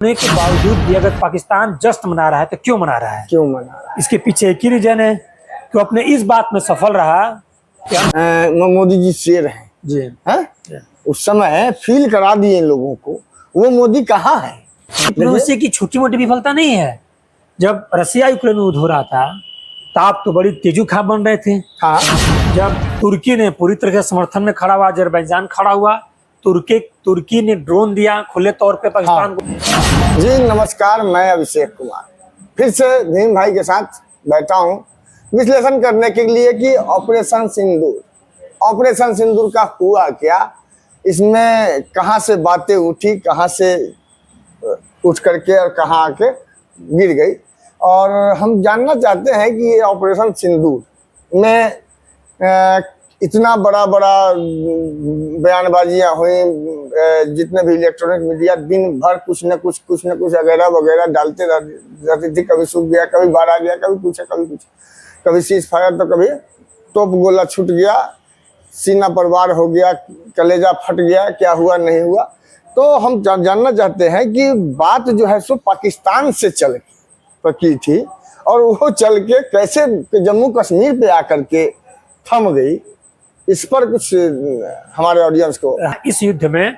होने के बावजूद भी अगर पाकिस्तान जश्न मना रहा है तो क्यों मना रहा है? क्यों मना रहा इसके पीछे एक ही रीजन है कि वो अपने इस बात में सफल रहा कि हम मोदी जी शेर हैं जी हैं? उस समय फील करा दिए इन लोगों को। वो मोदी कहाँ है? डिप्लोमेसी की छोटी मोटी विफलता नहीं है। जब रसिया यूक्रेन में युद्ध हो रहा था तो आप तो बड़ी तेजोखा बन रहे थे। हाँ, जब तुर्की ने पूरी तरह से समर्थन में खड़ा हुआ, अजरबैजान खड़ा हुआ, तुर्की ने ड्रोन दिया खुले तौर पे पाकिस्तान को। जी नमस्कार, मैं अभिषेक कुमार फिर से भीम भाई के साथ बैठा हूँ विश्लेषण करने के लिए कि ऑपरेशन सिंदूर का हुआ क्या, इसमें कहाँ से बातें उठी, कहाँ से उठ करके और कहाँ आके गिर गई। और हम जानना चाहते हैं कि ये ऑपरेशन सिंदूर में इतना बड़ा बयानबाजियां हुई, जितने भी इलेक्ट्रॉनिक मीडिया दिन भर कुछ न कुछ वगैरह वगैरह डालते रहती थी। कभी सूख गया, कभी बाढ़ आ गया, कभी कुछ, कभी सीज फायर तो कभी तोप गोला छूट गया, सीना पर वार हो गया, कलेजा फट गया, क्या हुआ नहीं हुआ। तो हम जानना चाहते हैं कि बात जो है सो पाकिस्तान से चल की थी और वो चल के कैसे जम्मू कश्मीर पे आकर के थम गई, इस पर कुछ हमारे ऑडियंस को। इस युद्ध में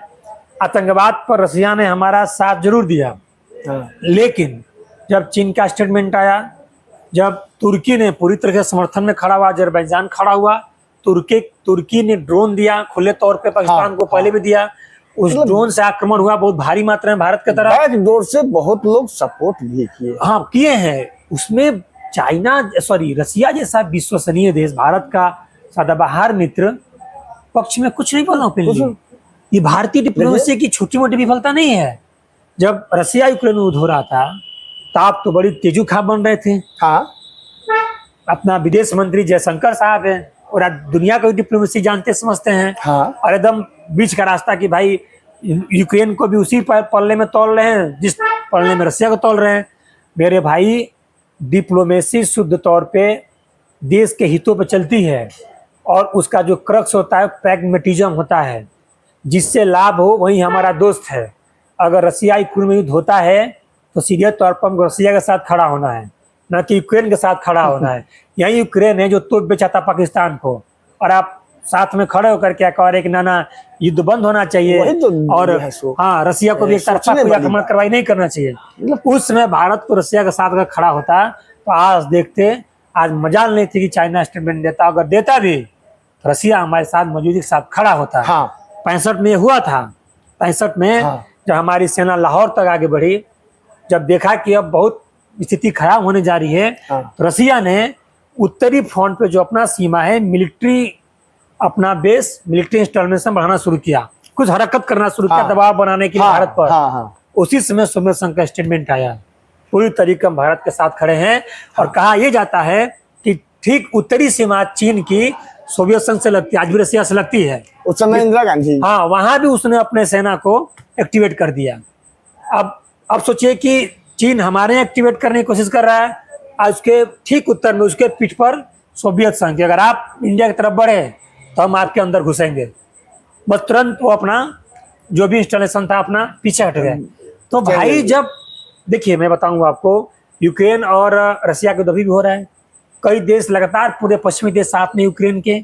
आतंकवाद पर रसिया ने हमारा साथ जरूर दिया, लेकिन जब चीन का स्टेटमेंट आया, जब तुर्की ने पूरी तरह से समर्थन में खड़ा हुआ, अजरबैजान खड़ा हुआ, तुर्की ने ड्रोन दिया खुले तौर पे पाकिस्तान को, पहले भी दिया। उस ड्रोन से आक्रमण हुआ बहुत भारी मात्रा में भारत की तरफ। बैकडोर से बहुत लोग सपोर्ट भी किए, हाँ किए हैं। उसमें रसिया जैसा विश्वसनीय देश, भारत का सदाबहार मित्र, पक्ष में कुछ नहीं बोलना ओपनली। ये भारतीय डिप्लोमेसी की छोटी मोटी विफलता नहीं है। जब रसिया यूक्रेन में युद्ध हो रहा था तो आप तो बड़ी तेजोखा बन रहे थे। हाँ, अपना विदेश मंत्री जयशंकर साहब हैं और आज दुनिया को डिप्लोमेसी जानते समझते हैं। हाँ। और एकदम बीच का रास्ता कि भाई यूक्रेन को भी उसी पल्ले में तोल रहे हैं जिस पल्ले में रसिया को तोल रहे हैं। मेरे भाई, डिप्लोमेसी शुद्ध तौर पे देश के हितों पे चलती है और उसका जो क्रक्स होता है प्रैग्मेटिज्म होता है, जिससे लाभ हो वही हमारा दोस्त है। अगर रसिया यूक्रेन में युद्ध होता है तो सीरियस तौर पर हमको रसिया के साथ खड़ा होना है, न कि यूक्रेन के साथ खड़ा होना है। यही यूक्रेन है जो तोप बेचा था पाकिस्तान को, और आप साथ में खड़े होकर क्या कह रहे कि ना युद्ध बंद होना चाहिए तो और हाँ रसिया को भी एक तरफा कोई आक्रमण कार्रवाई नहीं करना चाहिए। उस समय भारत को रसिया के साथ अगर खड़ा होता तो आज देखते, आज मजाल नहीं थी कि चाइना स्टेटमेंट देता, अगर देता भी तो रसिया हमारे साथ मौजूदगी के साथ खड़ा होता। हाँ। 65 में हुआ था। 65 में जब हमारी सेना लाहौर तक आगे बढ़ी, जब देखा कि अब बहुत स्थिति खराब होने जा रही है, तो रसिया ने उत्तरी फ्रंट पे जो अपना सीमा है, मिलिट्री अपना बेस, मिलिट्री इंस्टॉलेशन बढ़ाना शुरू किया, कुछ हरकत करना शुरू किया दबाव बनाने के लिए भारत पर। उसी समय सोवियत संघ का स्टेटमेंट आया, पूरी तरीके हम भारत के साथ खड़े हैं। और कहा यह जाता है कि ठीक उत्तरी सीमा चीन की सोवियत संघ से लगती है, आज भी रसिया से लगती है। उस समय इंदिरा गांधी, हाँ, वहां भी उसने अपने सेना को एक्टिवेट कर दिया। अब सोचिए कि चीन हमारे एक्टिवेट करने की कोशिश कर रहा है, आज उसके ठीक उत्तर में उसके पीठ पर सोवियत संघ, अगर आप इंडिया की तरफ बढ़े तो हम आपके अंदर घुसेंगे। बस तुरंत वो अपना जो भी इंस्टॉलेशन था अपना पीछे हट गए। तो भाई, जब देखिए मैं बताऊंगा आपको, यूक्रेन और रसिया के दबी भी हो रहा है। कई देश लगातार, पूरे पश्चिमी देश साथ में यूक्रेन के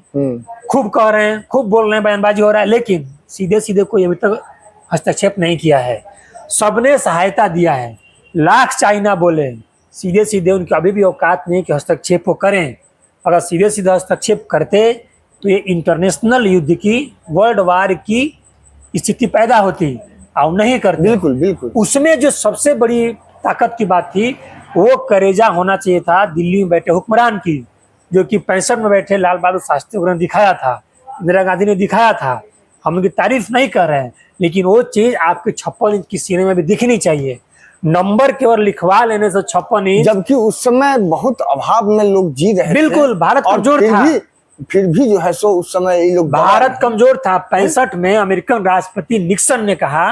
खूब कह रहे हैं, खूब बोल रहे हैं, बयानबाजी हो रहा है, लेकिन सीधे सीधे कोई अभी तक हस्तक्षेप नहीं किया है। सबने सहायता दिया है, लाख चाइना बोले, सीधे सीधे उनकी अभी भी औकात नहीं कि हस्तक्षेप को करें। अगर सीधे सीधे हस्तक्षेप करते तो ये इंटरनेशनल युद्ध की, वर्ल्ड वार की स्थिति पैदा होती, और नहीं करते। बिल्कुल। उसमें जो सबसे बड़ी ताकत की बात थी, वो करेजा होना चाहिए था दिल्ली में बैठे हुक्मरान की, जो कि 65 में बैठे लाल बहादुर शास्त्री ने दिखाया था, इंदिरा गांधी ने दिखाया था। हम उनकी तारीफ नहीं कर रहे हैं, लेकिन वो चीज आपके 56 इंच की सीने में भी दिखनी चाहिए। नंबर केवल लिखवा लेने से 56 इंच, जबकि उस समय बहुत अभाव में लोग जी रहे थे। बिल्कुल, भारत कमजोर था। फिर भी जो है सो उस समय ये लोग, भारत कमजोर था। 65 में अमेरिकन राष्ट्रपति निक्सन ने कहा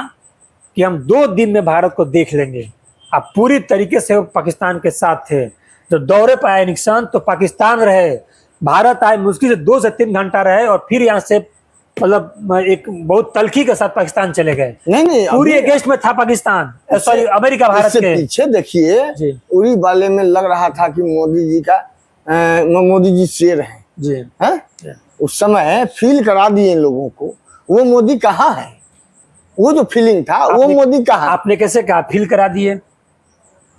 कि हम 2 दिन में भारत को देख लेंगे। अब पूरी तरीके से वो पाकिस्तान के साथ थे। जब दौरे पर आए निक्सन तो पाकिस्तान रहे, भारत आए, मुश्किल से 2 से 3 घंटा रहे और फिर यहाँ से मतलब एक बहुत तलखी के साथ पाकिस्तान चले गए। नहीं पूरी अगेंस्ट में था पाकिस्तान, सॉरी अमेरिका भारत इससे के। पीछे देखिए जी उरी वाले में लग रहा था कि मोदी जी शेर हैं। जी हैं? उस समय फील करा दिए इन लोगों को, वो मोदी कहाँ है, वो जो फीलिंग था वो मोदी कहाँ। आपने कैसे कहा फील करा दिए?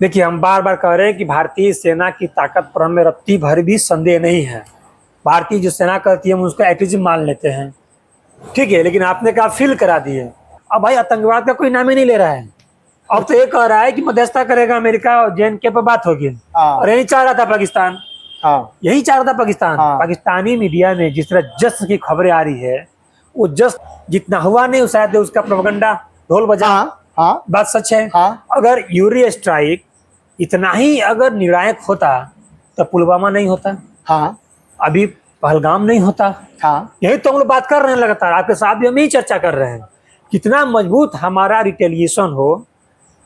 देखिए हम बार बार कह रहे हैं कि भारतीय सेना की ताकत पर हमें रत्ती भर भी संदेह नहीं है। भारतीय जो सेना करती है हम उसको एटिज्म मान लेते हैं, ठीक है, लेकिन आपने कहा फील करा दिए। अब भाई आतंकवाद का कोई नाम ही नहीं ले रहा है। अब तो ये कह रहा है कि मध्यस्थता करेगा अमेरिका और JNK पर बात होगी, और यही चाह रहा था पाकिस्तान। यही चाह रहा था पाकिस्तान। पाकिस्तानी मीडिया में जिस तरह जश्न की खबरें आ रही है, वो जश्न जितना हुआ नहीं शायद उसका प्रोपेगेंडा ढोल बजा। बात सच है। अगर यूरी स्ट्राइक इतना ही अगर निर्णायक होता तो पुलवामा नहीं होता, अभी पहलगाम नहीं होता। यही तो हम लोग बात कर रहे हैं लगातार, आपके साथ भी हम यही चर्चा कर रहे हैं। कितना मजबूत हमारा रिटेलिएशन हो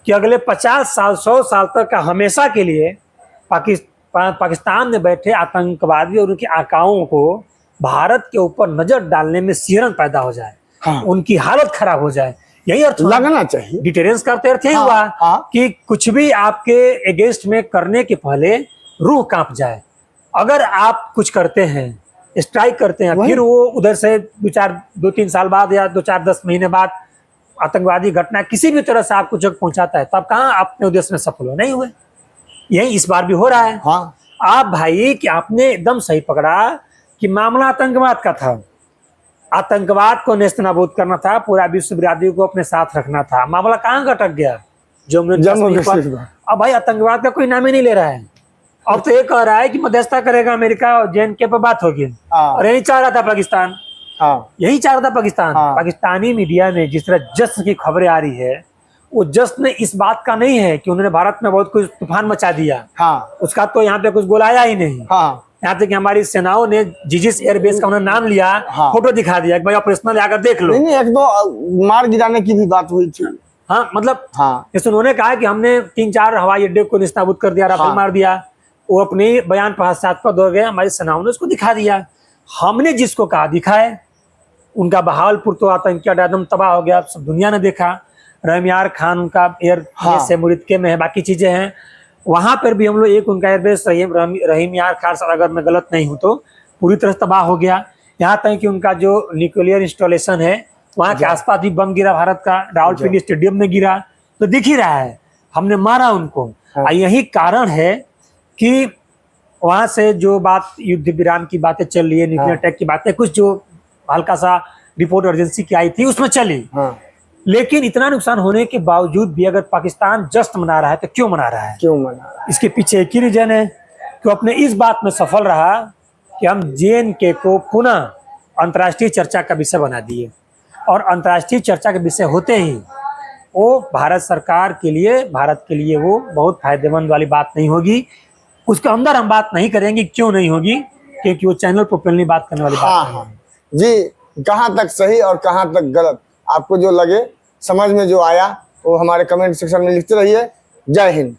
कि अगले 50 साल 100 साल तक का हमेशा के लिए पाकिस्तान में बैठे आतंकवादी और उनके आकाओं को भारत के ऊपर नजर डालने में सिहरन पैदा हो जाए, उनकी हालत खराब हो जाए। यही अर्थ लगना चाहिए। डिटेरेंस का अर्थ यही हुआ कि कुछ भी आपके अगेंस्ट में करने के पहले रूह कांप जाए। अगर आप कुछ करते हैं, स्ट्राइक करते हैं, फिर वो उधर से 2-3 साल बाद या 2-4-10 महीने बाद आतंकवादी घटना किसी भी तरह से आपको जग पहुंचाता है, तब कहाँ अपने उद्देश्य में सफल हो नहीं हुए। यही इस बार भी हो रहा है। आप भाई कि आपने एकदम सही पकड़ा कि मामला आतंकवाद का था, आतंकवाद को नेस्तनाबूद करना था, पूरा विश्व बिरादरी को अपने साथ रखना था। मामला कहाँ अटक गया? जम्मू कश्मीर। अब भाई आतंकवाद का कोई नाम ही नहीं ले रहा है। अब तो ये कह रहा है कि मध्यस्थता करेगा अमेरिका और JNK पर बात होगी, और यही चाह रहा था पाकिस्तान। यही चाह रहा था पाकिस्तान। पाकिस्तानी मीडिया में जिस तरह जश्न की खबरें आ रही है, वो जश्न इस बात का नहीं है कि उन्होंने भारत में बहुत कुछ तूफान मचा दिया। उसका तो यहाँ पे कुछ बुलाया ही नहीं। यहाँ तक कि हमारी सेनाओं ने जिजिस एयरबेस का उन्होंने नाम लिया, फोटो दिखा दिया कि भाई ऑपरेशनल आकर देख लो। नहीं, एक दो मार गिराने की भी बात हुई थी। मतलब जैसे उन्होंने कहा कि हमने 3-4 हवाई अड्डे को निस्ताबूद कर दिया, राफेल मार दिया, वो अपने बयान पर हस्ताक्षर हो गए। हमारी सेनाओं ने उसको दिखा दिया। हमने जिसको कहा दिखाए। उनका बहावलपुर तो आतंकी अड्डा एकदम तबाह हो गया, सब दुनिया ने देखा। रहमियार खान उनका एयरबेस है, मुरिदके में है, बाकी चीजें हैं। वहां पर भी हम लोग एक उनका एयरबेस रहीमियार खान, अगर मैं गलत नहीं हूं तो, पूरी तरह तबाह हो गया। यहाँ तक कि उनका जो न्यूक्लियर इंस्टॉलेशन है वहां के आसपास भी बम गिरा भारत का, रावलपिंडी स्टेडियम में गिरा। तो दिख ही रहा है हमने मारा उनको। यही कारण है कि वहां से जो बात युद्ध विराम की बातें चल रही है, न्यूक्लियर अटैक की बातें, कुछ जो हल्का सा रिपोर्ट एजेंसी की आई थी उसमें चली। लेकिन इतना नुकसान होने के बावजूद भी अगर पाकिस्तान जश्न मना रहा है तो क्यों मना रहा है? इसके पीछे एक ही रीजन है कि अपने इस बात में सफल रहा कि हम JNK को पुनः अंतर्राष्ट्रीय चर्चा का विषय बना दिए। और अंतर्राष्ट्रीय चर्चा के विषय होते ही वो भारत सरकार के लिए, भारत के लिए वो बहुत फायदेमंद वाली बात नहीं होगी। उसके अंदर हम बात नहीं करेंगे, क्यों नहीं होगी? क्योंकि वो चैनल प्रोपेलली बात करने वाली बात है। जी, कहाँ तक सही और कहाँ तक गलत आपको जो लगे, समझ में जो आया, वो हमारे कमेंट सेक्शन में लिखते रहिए। जय हिंद।